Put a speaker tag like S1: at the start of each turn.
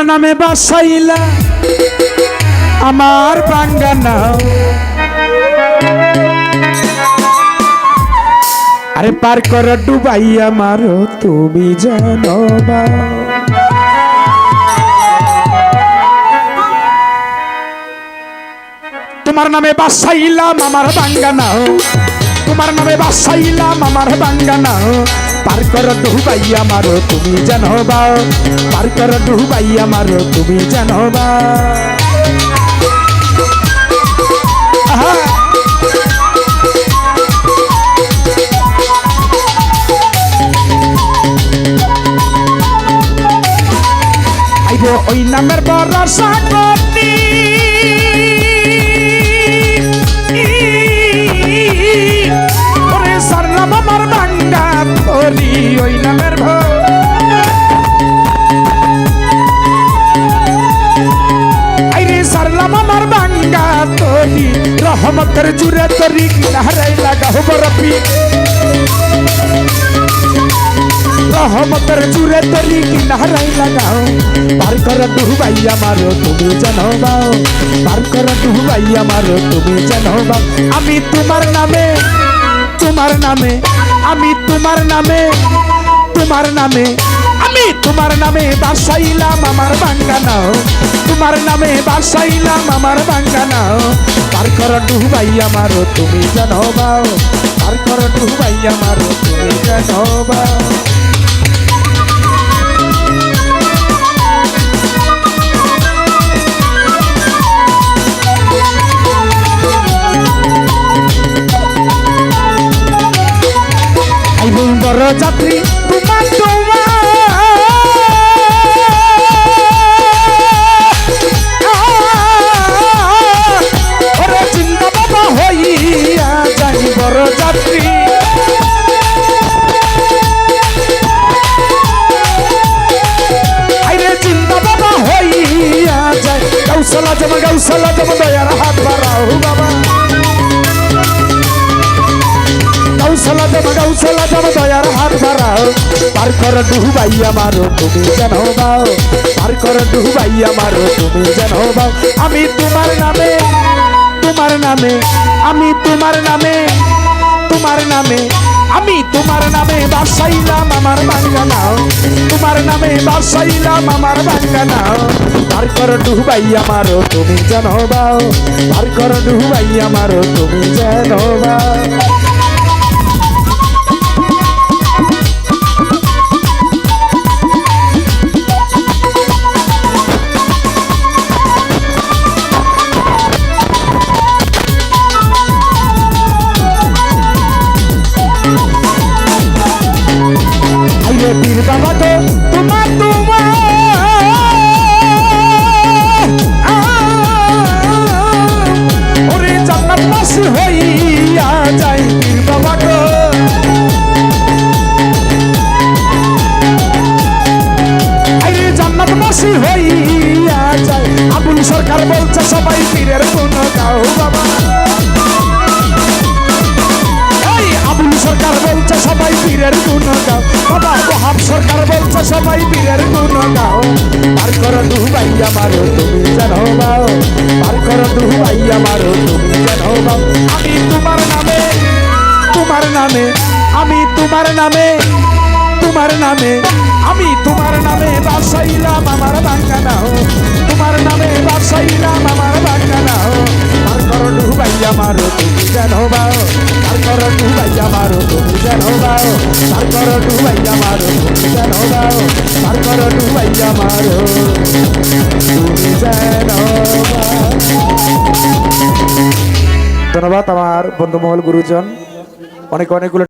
S1: নামে বাসাইলা আমার বাঙ্গানা, আরে পার কর ডুবাইয়া মারো তুমি জানো বা। তোমার নামে বাসাইলাম আমার বাঙ্গানা, তোমার নামে বাসাইলাম আমার বাঙ্গানা, পার কর ডুবাইয়া মারো তুমি জানো বা, পার কর ডুবাইয়া মারো তুমি জানো বা। আইরে ওই নামের ভরসা করতি, ওরে সারলাম আমার বাঙ্গা তোরি, ওই নামের আইরে সারলাম আমার বাঙ্গা তোরি, রহমতের জুড়ে তরি কিনারে লাগাও বরফি, রহমতের জুড়ে তরি কিনারে লাগাও, পার কর ডুবাইয়া মারো তুমি জানো বাও, পার কর ডুবাইয়া মারো তুমি জানো বাও। আমি তোমার নামে, তোমার নামে, আমি তোমার নামে, তোমার নামে, আমি তোমার নামে বাসাইলাম আমার বাঙ্গানা, তোমার নামে বাসাইলাম আমার বাঙ্গানা, পার কর ডুবাইয়া মারো তুমি জানো বাও, পার কর ডুবাইয়া মারো তুমি জানো বাও। বড় যাত্রী তোমার তোমার, ওরে চিন্তা বাবা হইয়া যাই বড় যাত্রী, আইরে চিন্তা বাবা হইয়া যাই, গৌসলা জমা দয়ার হাত বাড়াও বাবা, গৌসলা জমা দয়ার হাত বাড়াও, পার কর ডুবাইয়া মারো তুমি জানো বাও, পার কর ডুবাইয়া মারো তুমি জানো বাও। আমি তোমার নামে, তোমার নামে, আমি তোমার নামে, তোমার নামে, আমি তোমার নামে বাসাইলাম আমার বাঙ্গানা, তোমার নামে বাসাইলাম আমার বাঙ্গানা, পার কর ডুবাইয়া মারো তুমি জানো বাও, পার কর ডুবাইয়া মারো তুমি জানো বাও। পীর বাবা তো তোমার তোমার, ওরে জান্নাতবাসী হইয়া যাই পীর বাবা গো, আরে জান্নাতবাসী হইয়া যাই। আবুল সরকার বলছে সবাই পীরের গুণ গাও বাবা, আবুল সরকার বলছে সবাই পীরের গুণ গাও বাবা, ওহাব সরকার বলছে সবাই পীরের গুণ গাও, পার কর ডুবাইয়া মারো তুমি জানো বাও, পার কর ডুবাইয়া মারো তুমি জানো বাও। আমি তোমার নামে, তোমার নামে, আমি তোমার নামে, তোমার নামে, আমি তোমার নামে বাসাইলাম আমার বাঙ্গানা, তোমার নামে বাসাইলাম আমার বাঙ্গানা, পার কর ডুবাইয়া মারো তুমি জানো বাও, পার কর ডুবাইয়া মারো তুমি জানো বাও, পার কর ডুবাইয়া মারো তুমি জানো বাও, পার কর ডুবাইয়া মারো তুমি জানো বাও। ধন্যবাদ আমার বন্ধুমহল গুরুজন, অনেকগুলো